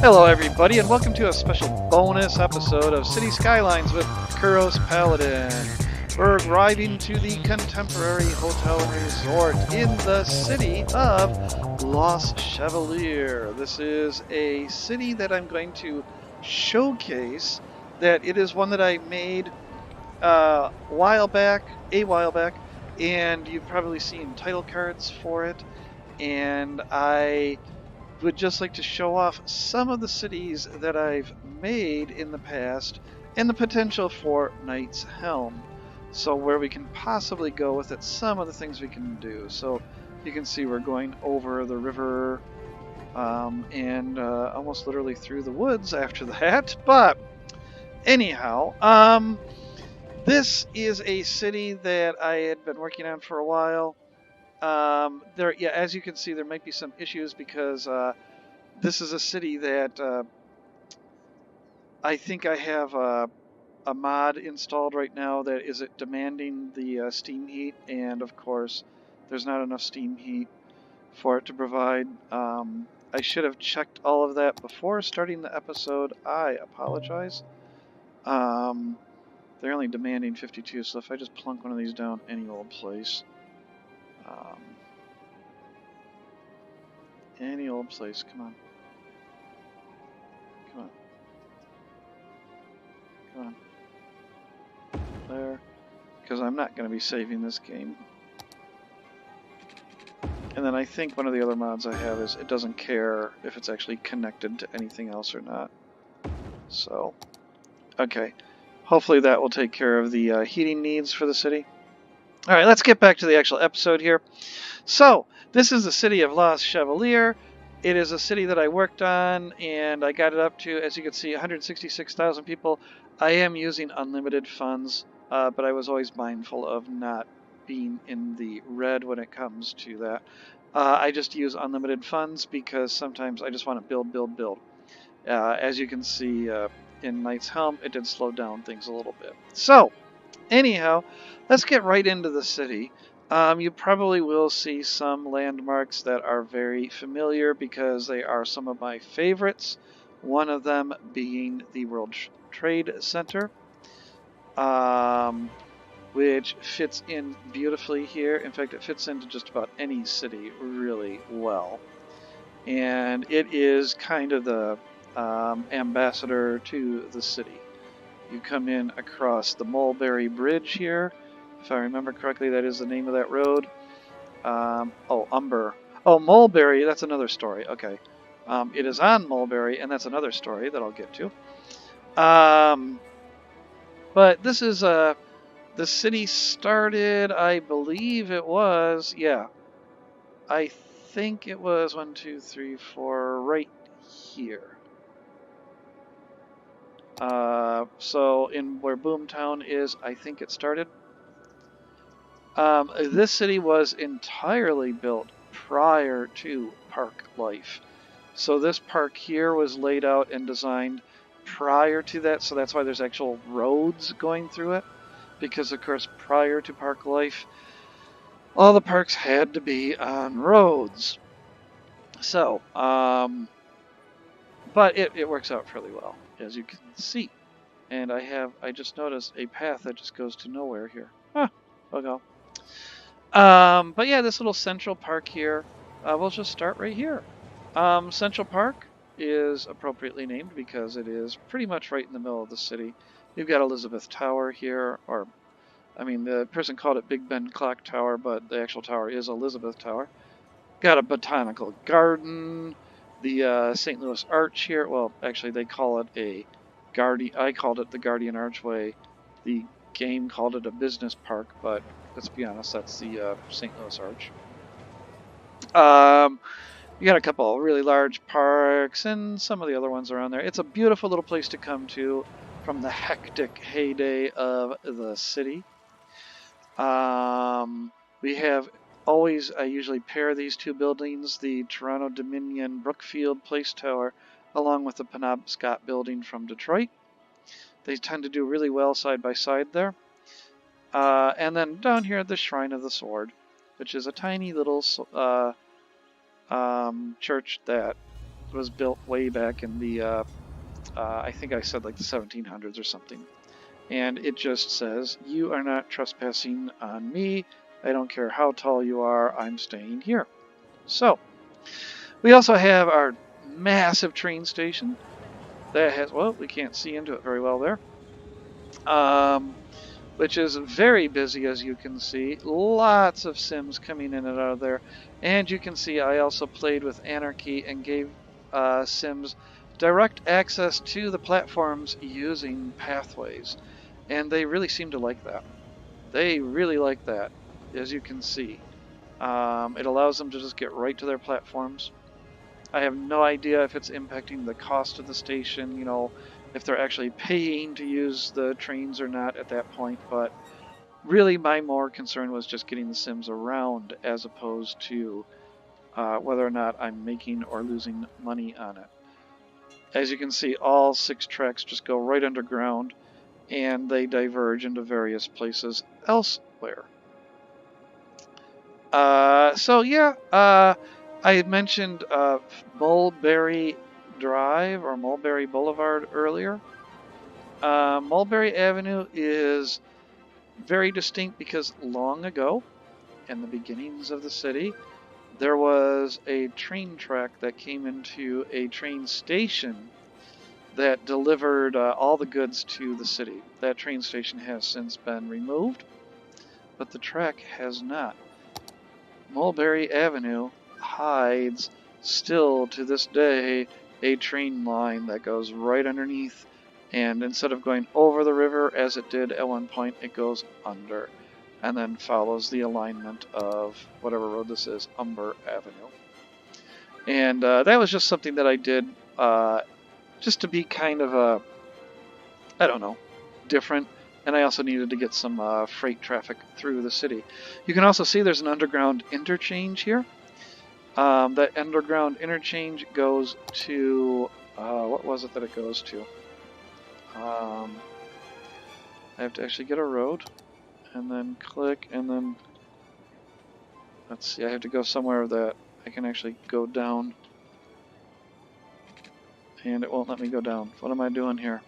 Hello everybody and welcome to a special bonus episode of City Skylines with Kuros Paladin. We're arriving to the Contemporary Hotel Resort in the city of Las Chevalier. This is a city that I'm going to showcase that it is one that I made a while back, and you've probably seen title cards for it, and I would just like to show off some of the cities that I've made in the past and the potential for Knight's Helm. So where we can possibly go with it, some of the things we can do. So you can see we're going over the river and almost literally through the woods after that. But anyhow, this is a city that I had been working on for a while. Yeah, as you can see, there might be some issues because this is a city that I think I have a mod installed right now that is demanding the steam heat, and of course, there's not enough steam heat for it to provide. I should have checked all of that before starting the episode. I apologize. They're only demanding 52, so if I just plunk one of these down any old place. Any old place, come on. Come on. Come on. There. Because I'm not going to be saving this game. And then I think one of the other mods I have is it doesn't care if it's actually connected to anything else or not. So, okay. Hopefully that will take care of the heating needs for the city. Alright, let's get back to the actual episode here. So, this is the city of Las Chevalier. It is a city that I worked on, and I got it up to, as you can see, 166,000 people. I am using unlimited funds, but I was always mindful of not being in the red when it comes to that. I just use unlimited funds because sometimes I just want to build. As you can see in Knight's Helm, it did slow down things a little bit. So, anyhow, let's get right into the city. You probably will see some landmarks that are very familiar because they are some of my favorites. One of them being the World Trade Center, which fits in beautifully here. In fact, it fits into just about any city really well. And it is kind of the ambassador to the city. You come in across the Mulberry Bridge here. If I remember correctly, that is the name of that road. Umber. Oh, Mulberry, that's another story. Okay. It is on Mulberry, and that's another story that I'll get to. But this is, the city started, I believe it was, yeah. I think it was 1, 2, 3, 4, right here. So in where Boomtown is, I think it started. This city was entirely built prior to park life. So this park here was laid out and designed prior to that, so that's why there's actual roads going through it. Because, of course, prior to park life, all the parks had to be on roads. So, but it works out fairly well, as you can see. And I just noticed a path that just goes to nowhere here. Huh, I'll go. But yeah, this little Central Park here, we'll just start right here. Central Park is appropriately named because it is pretty much right in the middle of the city. You've got Elizabeth Tower here, or, I mean, the person called it Big Ben Clock Tower, but the actual tower is Elizabeth Tower. Got a botanical garden, the St. Louis Arch here. Well, actually, they call it a I called it the Guardian Archway. The game called it a business park, but let's be honest, that's the St. Louis Arch. You got a couple of really large parks and some of the other ones around there. It's a beautiful little place to come to from the hectic heyday of the city. We have always, I usually pair these two buildings, the Toronto Dominion Brookfield Place Tower, along with the Penobscot building from Detroit. They tend to do really well side by side there. And then down here, the Shrine of the Sword, which is a tiny little church that was built way back in the, I think I said like the 1700s or something. And it just says, you are not trespassing on me. I don't care how tall you are, I'm staying here. So, we also have our massive train station that has, well, we can't see into it very well there, which is very busy, as you can see. Lots of Sims coming in and out of there. And you can see I also played with Anarchy and gave Sims direct access to the platforms using pathways. And they really seem to like that. They really like that, as you can see. It allows them to just get right to their platforms. I have no idea if it's impacting the cost of the station, you know, if they're actually paying to use the trains or not at that point, but really my more concern was just getting the Sims around as opposed to whether or not I'm making or losing money on it. As you can see, all 6 tracks just go right underground and they diverge into various places elsewhere. So yeah, I mentioned Mulberry Drive or Mulberry Boulevard earlier. Mulberry Avenue is very distinct because long ago, in the beginnings of the city, there was a train track that came into a train station that delivered all the goods to the city. That train station has since been removed, but the track has not. Mulberry Avenue hides, still to this day, a train line that goes right underneath, and instead of going over the river as it did at one point, it goes under, and then follows the alignment of whatever road this is, Umber Avenue. And that was just something that I did just to be kind of a, I don't know, different. And I also needed to get some freight traffic through the city. You can also see there's an underground interchange here. That underground interchange goes to, what was it that it goes to? I have to actually get a road, and then click, and then, let's see, I have to go somewhere that I can actually go down. And it won't let me go down. What am I doing here?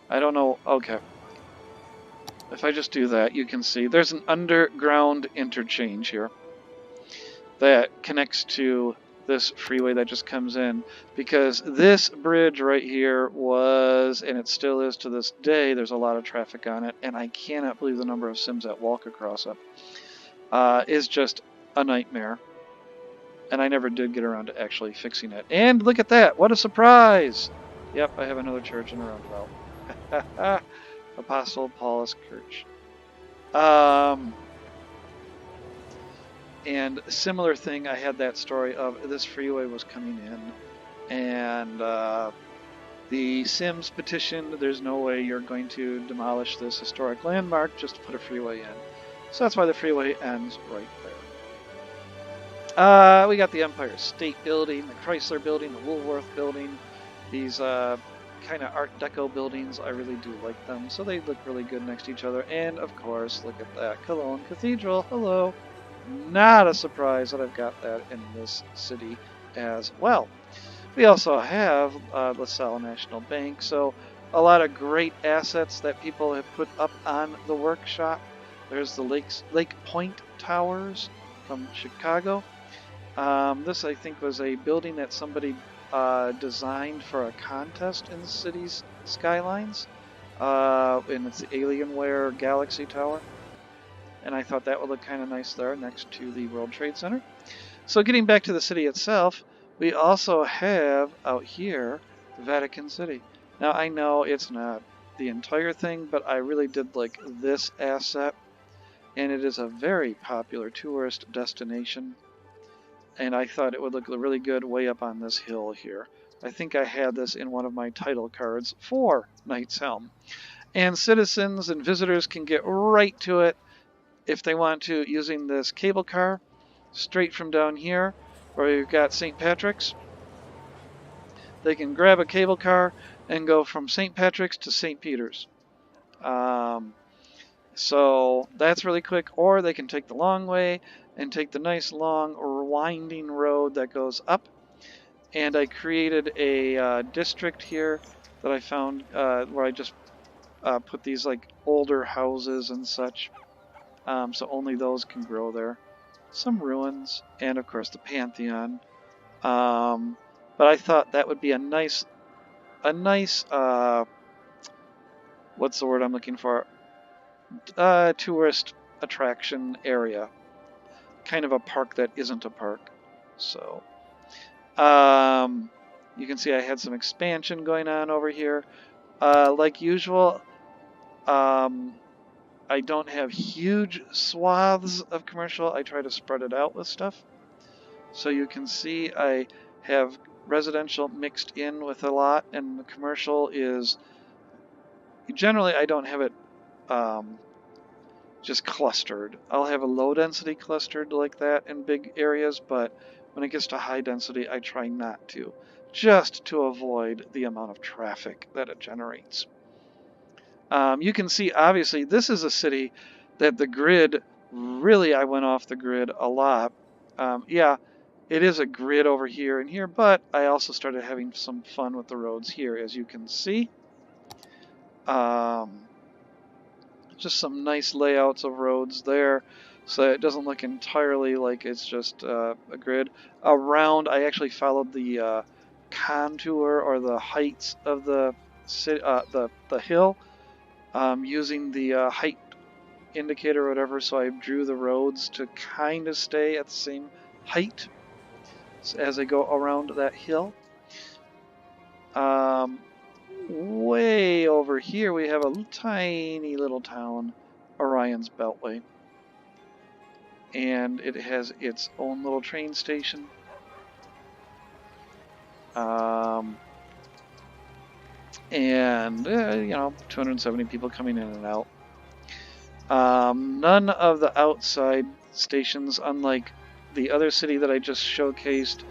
I don't know. Okay. If I just do that, you can see there's an underground interchange here that connects to this freeway that just comes in, because this bridge right here was, and it still is to this day, there's a lot of traffic on it, and I cannot believe the number of Sims that walk across it. Is just a nightmare. And I never did get around to actually fixing it. And look at that! What a surprise! Yep, I have another church in the roundabout. Apostle Paulus Church. And a similar thing, I had that story of this freeway was coming in, and the Sims petitioned, there's no way you're going to demolish this historic landmark just to put a freeway in. So that's why the freeway ends right there. We got the Empire State Building, the Chrysler Building, the Woolworth Building, these kind of Art Deco buildings. I really do like them, so they look really good next to each other. And of course, look at that, Cologne Cathedral, hello. Not a surprise that I've got that in this city as well. We also have LaSalle National Bank, so a lot of great assets that people have put up on the workshop. There's the Lake Point Towers from Chicago. This, I think, was a building that somebody designed for a contest in the city's skylines, and it's the Alienware Galaxy Tower. And I thought that would look kind of nice there next to the World Trade Center. So getting back to the city itself, we also have out here the Vatican City. Now I know it's not the entire thing, but I really did like this asset, and it is a very popular tourist destination. And I thought it would look really good way up on this hill here. I think I had this in one of my title cards for Knight's Helm. And citizens and visitors can get right to it if they want to, using this cable car straight from down here where you've got St. Patrick's. They can grab a cable car and go from St. Patrick's to St. Peter's. So that's really quick, or they can take the long way and take the nice long winding road that goes up. and I created a district here that I found where I just put these like older houses and such, so only those can grow there. Some ruins, and of course the Pantheon. But I thought that would be a nice, what's the word I'm looking for? Tourist attraction area. Kind of a park that isn't a park. So, you can see I had some expansion going on over here. Like usual, I don't have huge swaths of commercial. I try to spread it out with stuff. So you can see I have residential mixed in with a lot, and the commercial is generally I don't have it just clustered. I'll have a low density clustered like that in big areas, but when it gets to high density, I try not to, just to avoid the amount of traffic that it generates. You can see, obviously, this is a city that the grid, really I went off the grid a lot. Yeah, it is a grid over here and here, but I also started having some fun with the roads here, as you can see. Just some nice layouts of roads there, so it doesn't look entirely like it's just a grid. Around, I actually followed the contour or the heights of the hill, using the height indicator or whatever, so I drew the roads to kind of stay at the same height as I go around that hill. Way over here we have a tiny little town, Orion's Beltway, and it has its own little train station. And you know, 270 people coming in and out. None of the outside stations, unlike the other city that I just showcased,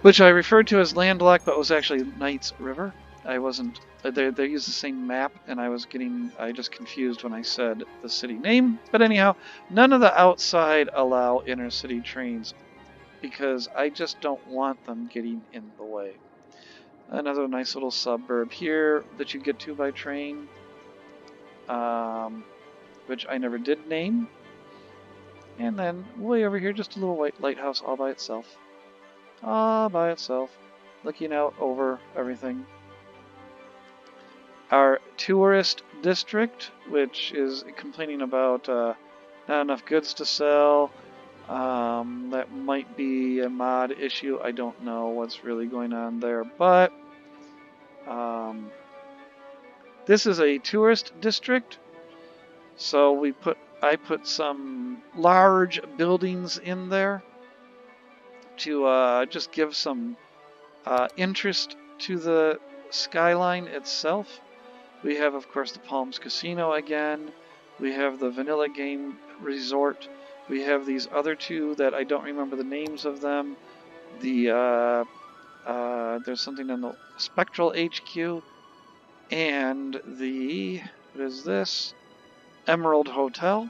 which I referred to as Landlocked, but was actually Knights River. I wasn't. They use the same map, and I just confused when I said the city name. But anyhow, none of the outside allow intercity trains because I just don't want them getting in the way. Another nice little suburb here that you get to by train, which I never did name. And then way over here, just a little white lighthouse all by itself. All by itself, looking out over everything. Our tourist district, which is complaining about not enough goods to sell. That might be a mod issue. I don't know what's really going on there, but this is a tourist district, so I put some large buildings in there to just give some interest to the skyline itself. We have, of course, the Palms Casino again. We have the Vanilla Game Resort. We have these other two that I don't remember the names of them. There's something in the Spectral HQ, and what is this? Emerald Hotel.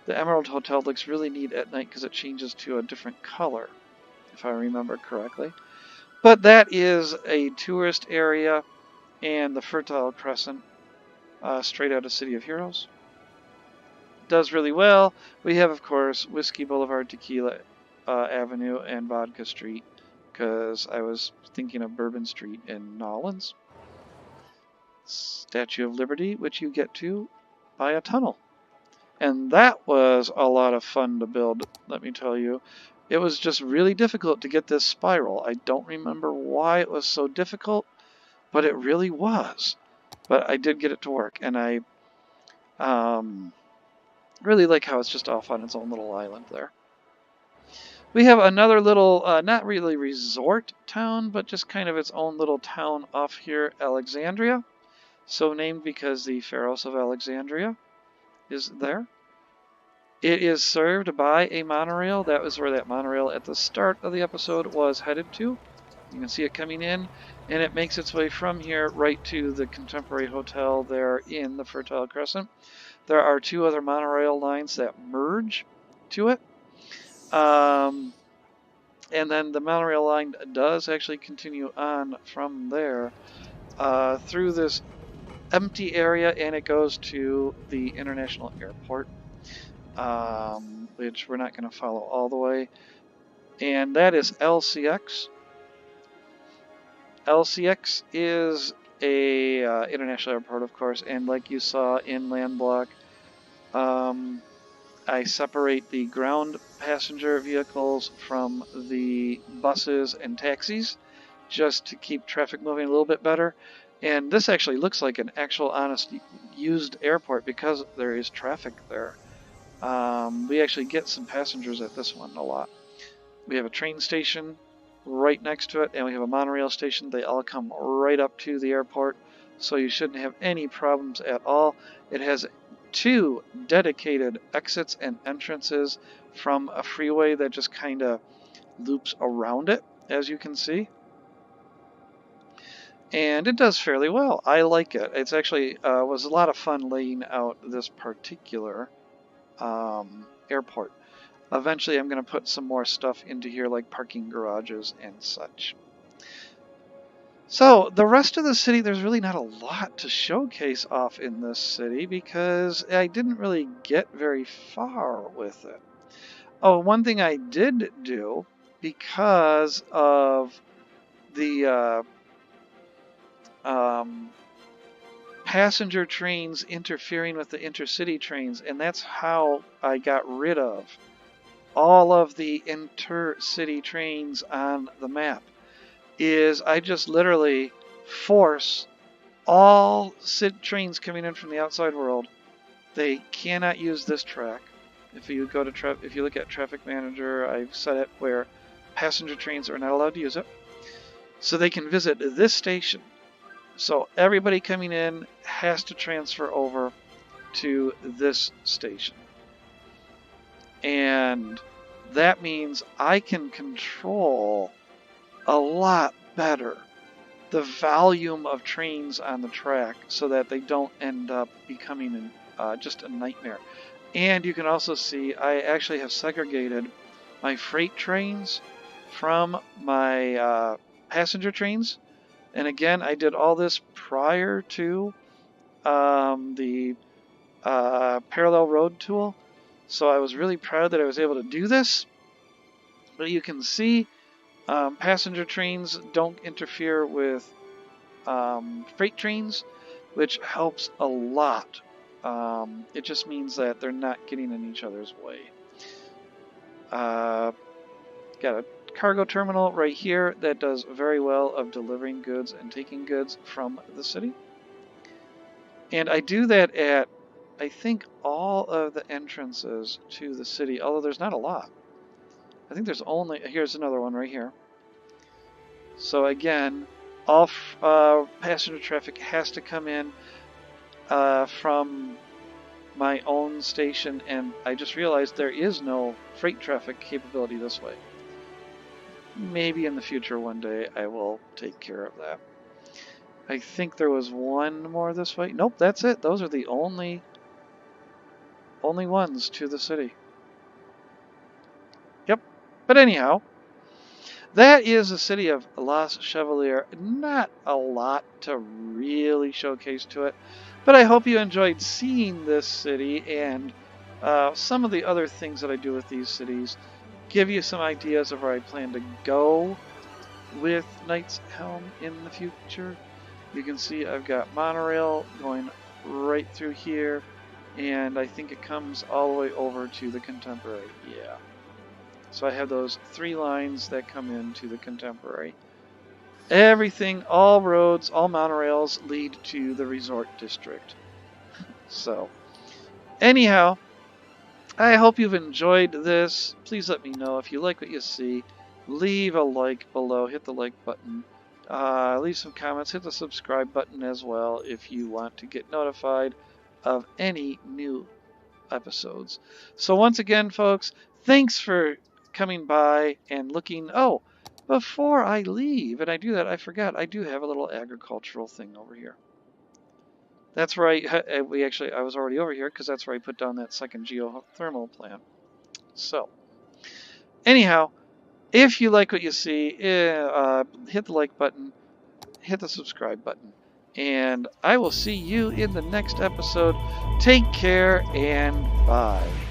The Emerald Hotel looks really neat at night because it changes to a different color, if I remember correctly. But that is a tourist area, and the Fertile Crescent, straight out of City of Heroes. Does really well. We have, of course, Whiskey Boulevard, Tequila Avenue, and Vodka Street, because I was thinking of Bourbon Street in Nolans. Statue of Liberty, which you get to by a tunnel. And that was a lot of fun to build, let me tell you. It was just really difficult to get this spiral. I don't remember why it was so difficult, but it really was. But I did get it to work, and I really like how it's just off on its own little island there. We have another little, not really resort town, but just kind of its own little town off here, Alexandria. So named because the Pharos of Alexandria is there. It is served by a monorail. That was where that monorail at the start of the episode was headed to. You can see it coming in, and it makes its way from here right to the Contemporary Hotel there in the Fertile Crescent. There are two other monorail lines that merge to it. And then the monorail line does actually continue on from there through this empty area, and it goes to the international airport, which we're not going to follow all the way. And that is LCX. LCX is a international airport, of course, and like you saw in Land Block, I separate the ground passenger vehicles from the buses and taxis just to keep traffic moving a little bit better. And this actually looks like an actual honest used airport because there is traffic there. We actually get some passengers at this one a lot. We have a train station right next to it, and we have a monorail station. They all come right up to the airport, so you shouldn't have any problems at all. It has 2 dedicated exits and entrances from a freeway that just kind of loops around it, as you can see. And it does fairly well. I like it. It's actually was a lot of fun laying out this particular airport. Eventually I'm going to put some more stuff into here like parking garages and such. So the rest of the city, there's really not a lot to showcase off in this city because I didn't really get very far with it. Oh, one thing I did do because of the passenger trains interfering with the intercity trains, and that's how I got rid of all of the intercity trains on the map, is I just literally force all trains coming in from the outside world. They cannot use this track. If you go to if you look at Traffic Manager, I've set it where passenger trains are not allowed to use it. So they can visit this station. So everybody coming in has to transfer over to this station. And that means I can control a lot better the volume of trains on the track so that they don't end up becoming just a nightmare. And you can also see I actually have segregated my freight trains from my passenger trains. And again, I did all this prior to the parallel road tool. So I was really proud that I was able to do this. But you can see passenger trains don't interfere with freight trains, which helps a lot. It just means that they're not getting in each other's way. Got a cargo terminal right here that does very well of delivering goods and taking goods from the city. And I do that at, I think, all of the entrances to the city, although there's not a lot. I think there's only, here's another one right here. So again, all passenger traffic has to come in from my own station, and I just realized there is no freight traffic capability this way. Maybe in the future one day I will take care of that. I think there was one more this way. Nope, that's it. Those are the only ones to the city. Yep. But anyhow, that is the city of Las Chevalier. Not a lot to really showcase to it, but I hope you enjoyed seeing this city and some of the other things that I do with these cities. Give you some ideas of where I plan to go with Knight's Helm in the future. You can see I've got monorail going right through here, and I think it comes all the way over to the Contemporary. Yeah. So I have those 3 lines that come into the Contemporary. Everything, all roads, all monorails lead to the Resort District. So, anyhow, I hope you've enjoyed this. Please let me know if you like what you see. Leave a like below. Hit the like button. Leave some comments. Hit the subscribe button as well if you want to get notified of any new episodes. So once again, folks, thanks for coming by and looking. Oh, before I leave, and I do that, I forgot, I do have a little agricultural thing over here. That's where I was already over here because that's where I put down that second geothermal plant. So, anyhow, If you like what you see, hit the like button, hit the subscribe button, and I will see you in the next episode. Take care and bye.